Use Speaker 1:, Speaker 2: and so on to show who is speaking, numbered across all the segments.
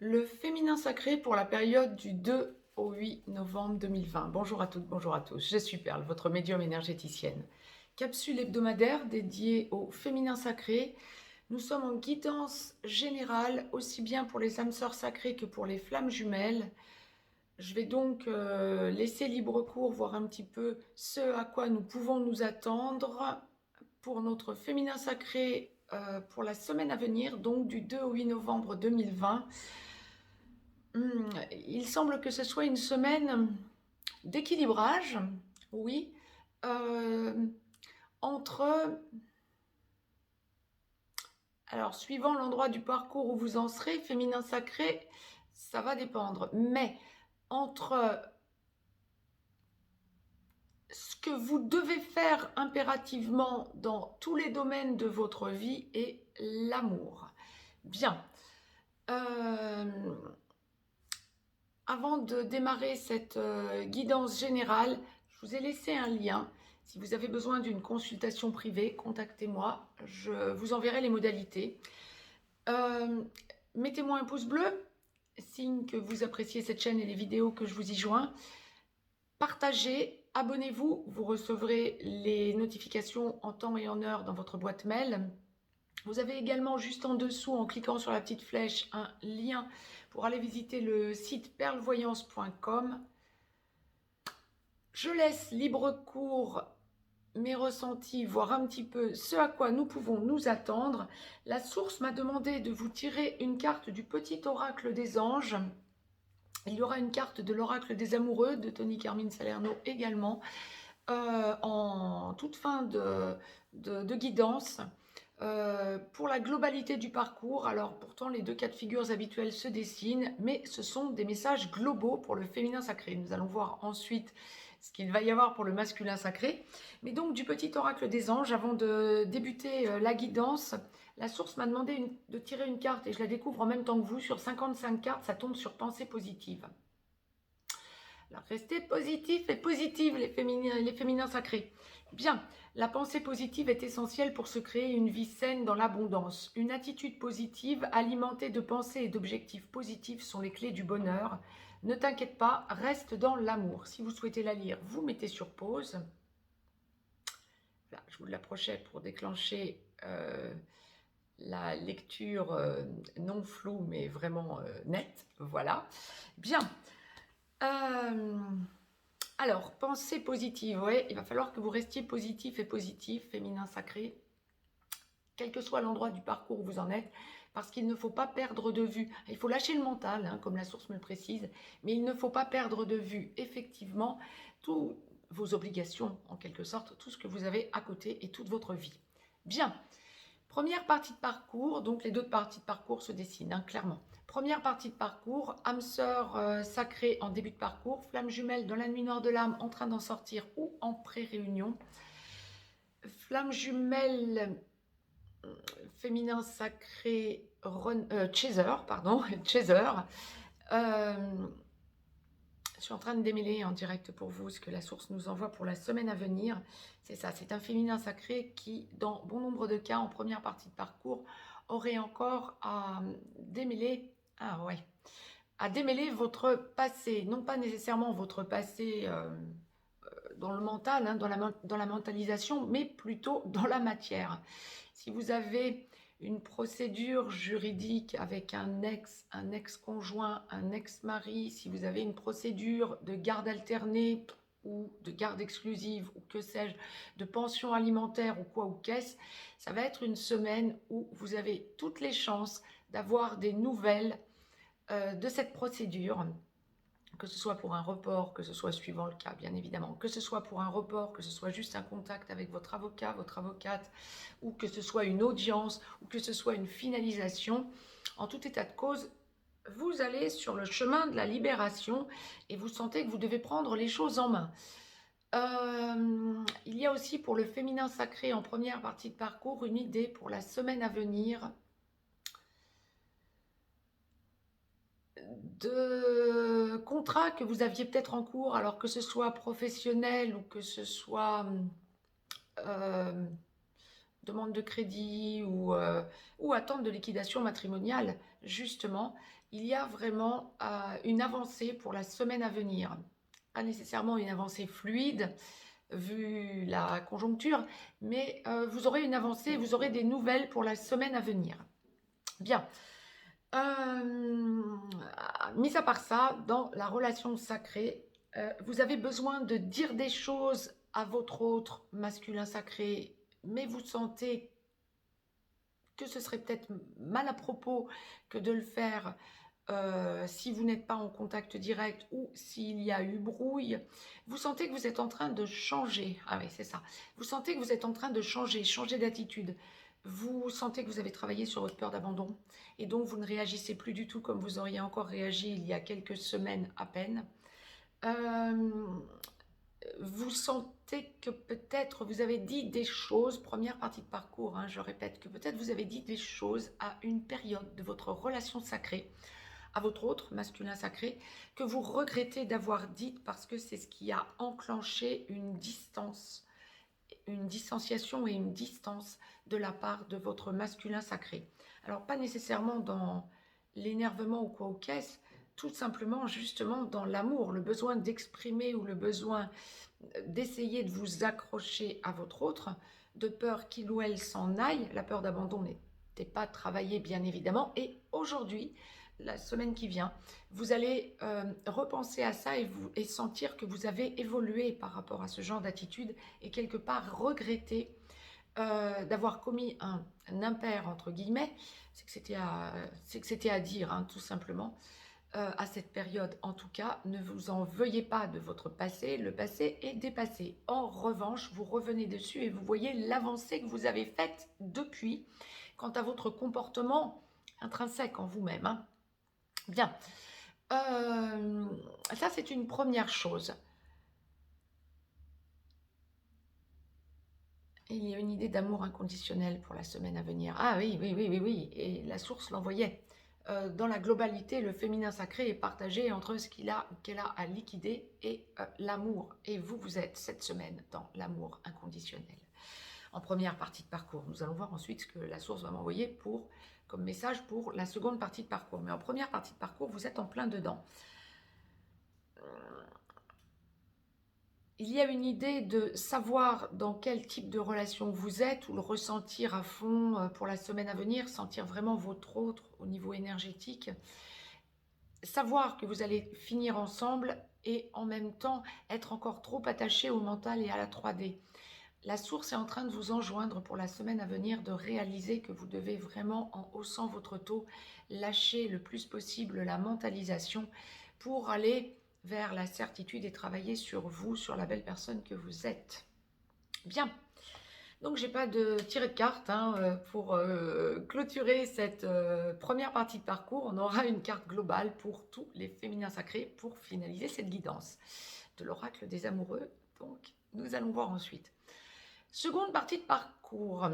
Speaker 1: Le féminin sacré pour la période du 2 au 8 novembre 2020. Bonjour à toutes, bonjour à tous. Je suis Perle, votre médium énergéticienne. Capsule hebdomadaire dédiée au féminin sacré. Nous sommes en guidance générale, aussi bien pour les âmes sœurs sacrées que pour les flammes jumelles. Je vais donc laisser libre cours, voir un petit peu ce à quoi nous pouvons nous attendre pour notre féminin sacré pour la semaine à venir, donc du 2 au 8 novembre 2020. Il semble que ce soit une semaine d'équilibrage, oui, euh, entre, alors suivant l'endroit du parcours où vous en serez, féminin sacré, ça va dépendre, mais entre ce que vous devez faire impérativement dans tous les domaines de votre vie et l'amour. Bien. Avant de démarrer cette guidance générale, je vous ai laissé un lien. Si vous avez besoin d'une consultation privée, contactez-moi. Je vous enverrai les modalités. Mettez-moi un pouce bleu, signe que vous appréciez cette chaîne et les vidéos que je vous y joins. Partagez, abonnez-vous, vous recevrez les notifications en temps et en heure dans votre boîte mail. Vous avez également juste en dessous, en cliquant sur la petite flèche, un lien pour aller visiter le site perlevoyance.com. Je laisse libre cours mes ressentis, voir un petit peu ce à quoi nous pouvons nous attendre. La source m'a demandé de vous tirer une carte du petit oracle des anges. Il y aura une carte de l'oracle des amoureux de Tony Carmine Salerno également, en toute fin de guidance. Pour la globalité du parcours, alors pourtant les deux cas de figure habituels se dessinent, mais ce sont des messages globaux pour le féminin sacré. Nous allons voir ensuite ce qu'il va y avoir pour le masculin sacré. Mais donc du petit oracle des anges, avant de débuter la guidance, la source m'a demandé de tirer une carte et je la découvre en même temps que vous. Sur 55 cartes, ça tombe sur pensée positive. Alors, restez positif et positive, les féminins sacrés. Bien, la pensée positive est essentielle pour se créer une vie saine dans l'abondance. Une attitude positive, alimentée de pensées et d'objectifs positifs, sont les clés du bonheur. Ne t'inquiète pas, reste dans l'amour. Si vous souhaitez la lire, vous mettez sur pause. Là, je vous l'approchais pour déclencher la lecture non floue, mais vraiment nette. Voilà. Bien. Alors, pensée positive, ouais, il va falloir que vous restiez positif et positif, féminin sacré, quel que soit l'endroit du parcours où vous en êtes, parce qu'il ne faut pas perdre de vue. Il faut lâcher le mental, hein, comme la source me le précise, mais il ne faut pas perdre de vue, effectivement, toutes vos obligations, en quelque sorte, tout ce que vous avez à côté et toute votre vie. Bien. Première partie de parcours, donc les deux parties de parcours se dessinent, hein, clairement. Première partie de parcours, âme sœur sacrée en début de parcours, flamme jumelle dans la nuit noire de l'âme en train d'en sortir ou en pré-réunion. Flamme jumelle féminin sacré chaser, pardon, chaser. Je suis en train de démêler en direct pour vous ce que la source nous envoie pour la semaine à venir. C'est ça, c'est un féminin sacré qui, dans bon nombre de cas, en première partie de parcours, aurait encore à démêler, à démêler votre passé. Non pas nécessairement votre passé dans le mental, hein, dans la mentalisation, mais plutôt dans la matière. Si vous avez une procédure juridique avec un ex-conjoint, un ex-mari, si vous avez une procédure de garde alternée ou de garde exclusive ou que sais-je, de pension alimentaire ou quoi ou qu'est-ce, ça va être une semaine où vous avez toutes les chances d'avoir des nouvelles de cette procédure, que ce soit pour un report, que ce soit suivant le cas, bien évidemment, que ce soit pour un report, que ce soit juste un contact avec votre avocat, votre avocate, ou que ce soit une audience, ou que ce soit une finalisation. En tout état de cause, vous allez sur le chemin de la libération et vous sentez que vous devez prendre les choses en main. Il y a aussi pour le féminin sacré en première partie de parcours une idée pour la semaine à venir de contrats que vous aviez peut-être en cours, alors que ce soit professionnel ou que ce soit demande de crédit ou attente de liquidation matrimoniale, justement, il y a vraiment une avancée pour la semaine à venir. Pas nécessairement une avancée fluide, vu la conjoncture, mais vous aurez une avancée, vous aurez des nouvelles pour la semaine à venir. Bien. Mis à part ça, dans la relation sacrée, vous avez besoin de dire des choses à votre autre masculin sacré, mais vous sentez que ce serait peut-être mal à propos que de le faire si vous n'êtes pas en contact direct ou s'il y a eu brouille. Vous sentez que vous êtes en train de changer. Ah oui, c'est ça. Vous sentez que vous êtes en train de changer d'attitude. Vous sentez que vous avez travaillé sur votre peur d'abandon et donc vous ne réagissez plus du tout comme vous auriez encore réagi il y a quelques semaines à peine. Vous sentez que peut-être vous avez dit des choses, première partie de parcours, hein, je répète, que peut-être vous avez dit des choses à une période de votre relation sacrée, à votre autre masculin sacré, que vous regrettez d'avoir dites parce que c'est ce qui a enclenché une distance, une distanciation et une distance de la part de votre masculin sacré. Alors pas nécessairement dans l'énervement ou quoi ou qu'est-ce, tout simplement justement dans l'amour, le besoin d'exprimer ou le besoin d'essayer de vous accrocher à votre autre, de peur qu'il ou elle s'en aille. La peur d'abandon n'était pas travaillée bien évidemment, et aujourd'hui, la semaine qui vient, vous allez repenser à ça et sentir que vous avez évolué par rapport à ce genre d'attitude et quelque part regretter d'avoir commis un impair entre guillemets, c'est que c'était à dire, hein, tout simplement, à cette période. En tout cas, ne vous en veuillez pas de votre passé, le passé est dépassé. En revanche, vous revenez dessus et vous voyez l'avancée que vous avez faite depuis quant à votre comportement intrinsèque en vous-même, hein. Bien, ça c'est une première chose. Et il y a une idée d'amour inconditionnel pour la semaine à venir. Ah oui, oui, oui, oui, oui, et la source l'envoyait. Dans la globalité, le féminin sacré est partagé entre ce qu'il a ou qu'elle a à liquider et l'amour. Et vous, vous êtes cette semaine dans l'amour inconditionnel. En première partie de parcours, nous allons voir ensuite ce que la source va m'envoyer comme message pour la seconde partie de parcours. Mais en première partie de parcours, vous êtes en plein dedans. Il y a une idée de savoir dans quel type de relation vous êtes ou le ressentir à fond pour la semaine à venir, sentir vraiment votre autre au niveau énergétique, savoir que vous allez finir ensemble et en même temps être encore trop attaché au mental et à la 3D. La source est en train de vous enjoindre pour la semaine à venir de réaliser que vous devez vraiment, en haussant votre taux, lâcher le plus possible la mentalisation pour aller vers la certitude et travailler sur vous, sur la belle personne que vous êtes. Bien, donc j'ai pas de tirer de carte pour clôturer cette première partie de parcours. On aura une carte globale pour tous les féminins sacrés pour finaliser cette guidance de l'oracle des amoureux. Donc nous allons voir ensuite. Seconde partie de parcours.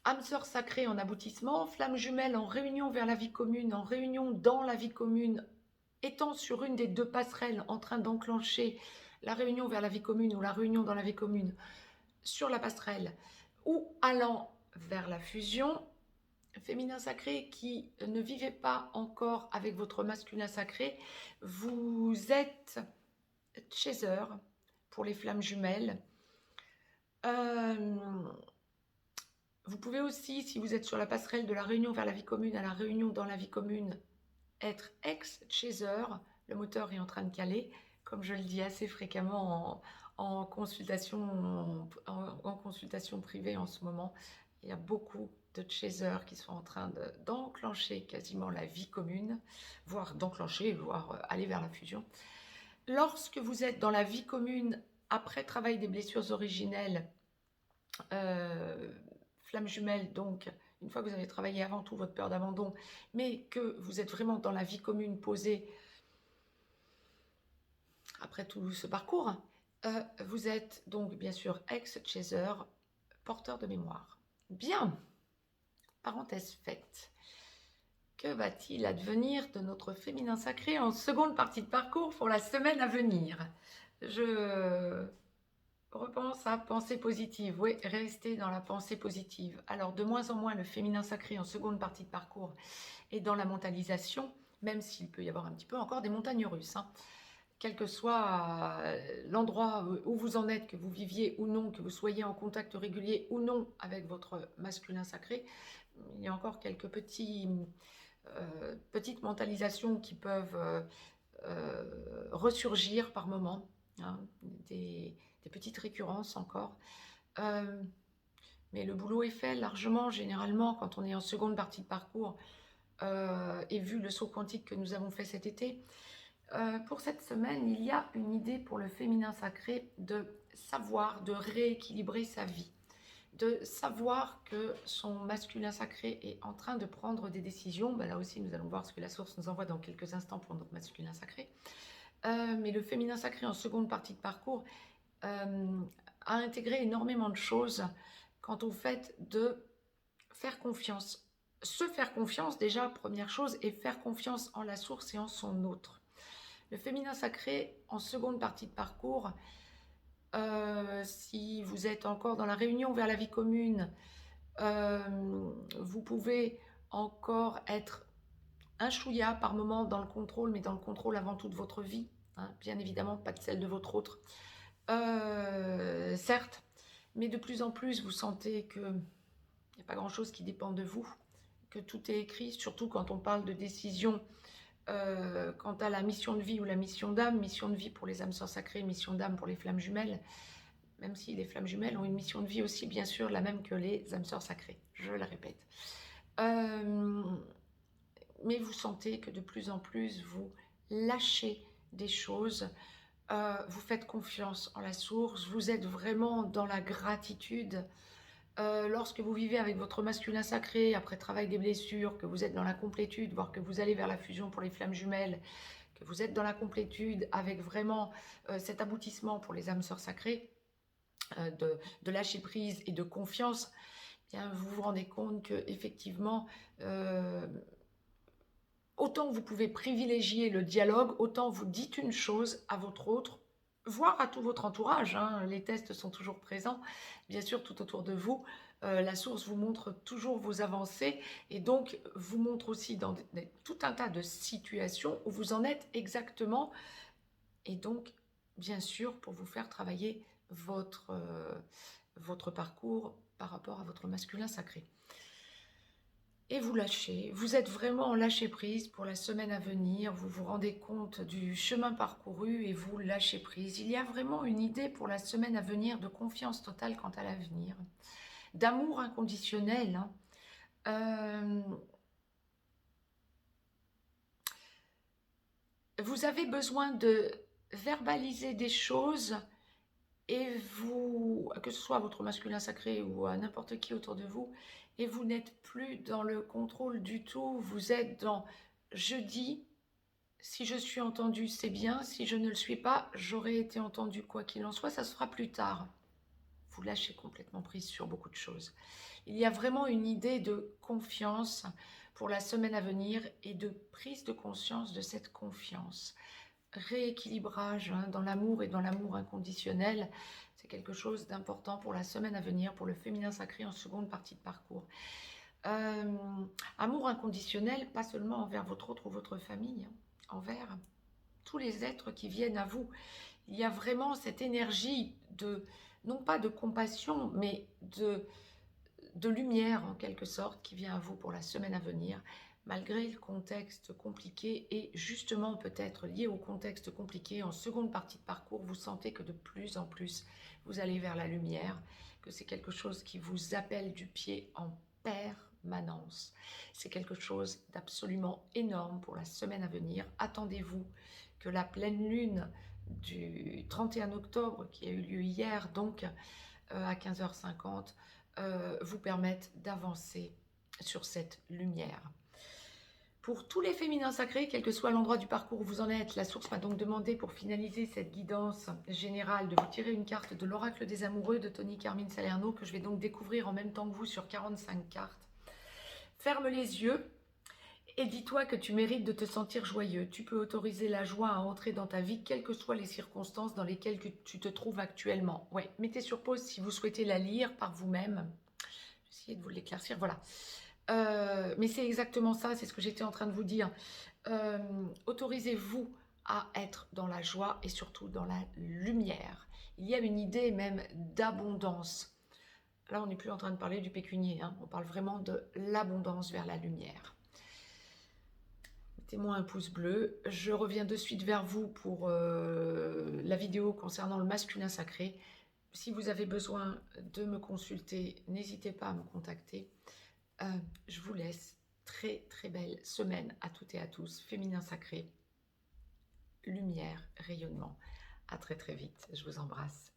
Speaker 1: Âme sœur sacrée en aboutissement, flamme jumelle en réunion vers la vie commune, en réunion dans la vie commune, étant sur une des deux passerelles en train d'enclencher la réunion vers la vie commune ou la réunion dans la vie commune sur la passerelle ou allant vers la fusion. Féminin sacré qui ne vivait pas encore avec votre masculin sacré, vous êtes chaser pour les flammes jumelles. Vous pouvez aussi, si vous êtes sur la passerelle de la réunion vers la vie commune à la réunion dans la vie commune, être ex-chaser, le moteur est en train de caler, comme je le dis assez fréquemment en consultation privée en ce moment. Il y a beaucoup de chasers qui sont en train d'enclencher quasiment la vie commune, voire aller vers la fusion. Lorsque vous êtes dans la vie commune, après travail des blessures originelles, flamme jumelle, donc une fois que vous avez travaillé avant tout votre peur d'abandon, mais que vous êtes vraiment dans la vie commune posée après tout ce parcours, vous êtes donc bien sûr ex-chaser, porteur de mémoire. Bien, parenthèse faite. Que va-t-il advenir de notre féminin sacré en seconde partie de parcours pour la semaine à venir? Je repense à pensée positive. Oui, restez dans la pensée positive. Alors, de moins en moins, le féminin sacré en seconde partie de parcours est dans la mentalisation, même s'il peut y avoir un petit peu encore des montagnes russes, hein. Quel que soit l'endroit où vous en êtes, que vous viviez ou non, que vous soyez en contact régulier ou non avec votre masculin sacré, il y a encore quelques petites mentalisations qui peuvent ressurgir par moments, hein, des petites récurrences encore. Mais le boulot est fait largement, généralement, quand on est en seconde partie de parcours, et vu le saut quantique que nous avons fait cet été. Pour cette semaine, il y a une idée pour le féminin sacré de savoir, de rééquilibrer sa vie, de savoir que son masculin sacré est en train de prendre des décisions. Ben là aussi, nous allons voir ce que la source nous envoie dans quelques instants pour notre masculin sacré. Mais le féminin sacré en seconde partie de parcours a intégré énormément de choses quant au fait de faire confiance. Se faire confiance, déjà, première chose, et faire confiance en la source et en son autre. Le féminin sacré en seconde partie de parcours, si vous êtes encore dans la réunion vers la vie commune, vous pouvez encore être un chouïa par moment dans le contrôle, mais dans le contrôle avant tout de votre vie, hein, bien évidemment, pas de celle de votre autre. Certes, mais de plus en plus, vous sentez qu'il n'y a pas grand-chose qui dépend de vous, que tout est écrit, surtout quand on parle de décision quant à la mission de vie ou la mission d'âme, mission de vie pour les âmes sœurs sacrées, mission d'âme pour les flammes jumelles, même si les flammes jumelles ont une mission de vie aussi, bien sûr, la même que les âmes sœurs sacrées, je le répète. Mais vous sentez que de plus en plus, vous lâchez des choses, vous faites confiance en la source, vous êtes vraiment dans la gratitude. Lorsque vous vivez avec votre masculin sacré, après travail des blessures, que vous êtes dans la complétude, voire que vous allez vers la fusion pour les flammes jumelles, que vous êtes dans la complétude avec vraiment cet aboutissement pour les âmes sœurs sacrées, de lâcher prise et de confiance, eh bien, vous vous rendez compte que effectivement, autant vous pouvez privilégier le dialogue, autant vous dites une chose à votre autre, voire à tout votre entourage, hein, les tests sont toujours présents, bien sûr, tout autour de vous. La source vous montre toujours vos avancées et donc vous montre aussi dans tout un tas de situations où vous en êtes exactement. Et donc, bien sûr, pour vous faire travailler votre parcours par rapport à votre masculin sacré. Et vous lâchez, vous êtes vraiment en lâcher prise pour la semaine à venir, vous vous rendez compte du chemin parcouru et vous lâchez prise. Il y a vraiment une idée pour la semaine à venir de confiance totale quant à l'avenir, d'amour inconditionnel, hein. Vous avez besoin de verbaliser des choses et vous, que ce soit à votre masculin sacré ou à n'importe qui autour de vous, et vous n'êtes plus dans le contrôle du tout, vous êtes dans « je dis, si je suis entendu, c'est bien, si je ne le suis pas, j'aurai été entendu quoi qu'il en soit, ça se fera plus tard ». Vous lâchez complètement prise sur beaucoup de choses. Il y a vraiment une idée de confiance pour la semaine à venir et de prise de conscience de cette confiance. Rééquilibrage, hein, dans l'amour et dans l'amour inconditionnel, c'est quelque chose d'important pour la semaine à venir, pour le féminin sacré en seconde partie de parcours. Amour inconditionnel, pas seulement envers votre autre ou votre famille, hein, envers tous les êtres qui viennent à vous. Il y a vraiment cette énergie de, non pas de compassion, mais de lumière en quelque sorte qui vient à vous pour la semaine à venir, malgré le contexte compliqué et justement peut-être lié au contexte compliqué, en seconde partie de parcours, vous sentez que de plus en plus vous allez vers la lumière, que c'est quelque chose qui vous appelle du pied en permanence. C'est quelque chose d'absolument énorme pour la semaine à venir. Attendez-vous que la pleine lune du 31 octobre, qui a eu lieu hier, donc à 15h50, vous permette d'avancer sur cette lumière. Pour tous les féminins sacrés, quel que soit l'endroit du parcours où vous en êtes, la source m'a donc demandé pour finaliser cette guidance générale de vous tirer une carte de l'oracle des amoureux de Tony Carmine Salerno que je vais donc découvrir en même temps que vous sur 45 cartes. Ferme les yeux Et dis-toi que tu mérites de te sentir joyeux. Tu peux autoriser la joie à entrer dans ta vie, quelles que soient les circonstances dans lesquelles tu te trouves actuellement. Ouais, mettez sur pause si vous souhaitez la lire par vous-même. J'essayais de vous l'éclaircir, voilà. Mais c'est exactement ça, c'est ce que j'étais en train de vous dire. Autorisez-vous à être dans la joie et surtout dans la lumière. Il y a une idée même d'abondance. Là, on n'est plus en train de parler du pécunier, hein. On parle vraiment de l'abondance vers la lumière. Mettez-moi un pouce bleu. Je reviens de suite vers vous pour la vidéo concernant le masculin sacré. Si vous avez besoin de me consulter, n'hésitez pas à me contacter. Je vous laisse. Très très belle semaine à toutes et à tous. Féminin sacré, lumière, rayonnement. À très très vite. Je vous embrasse.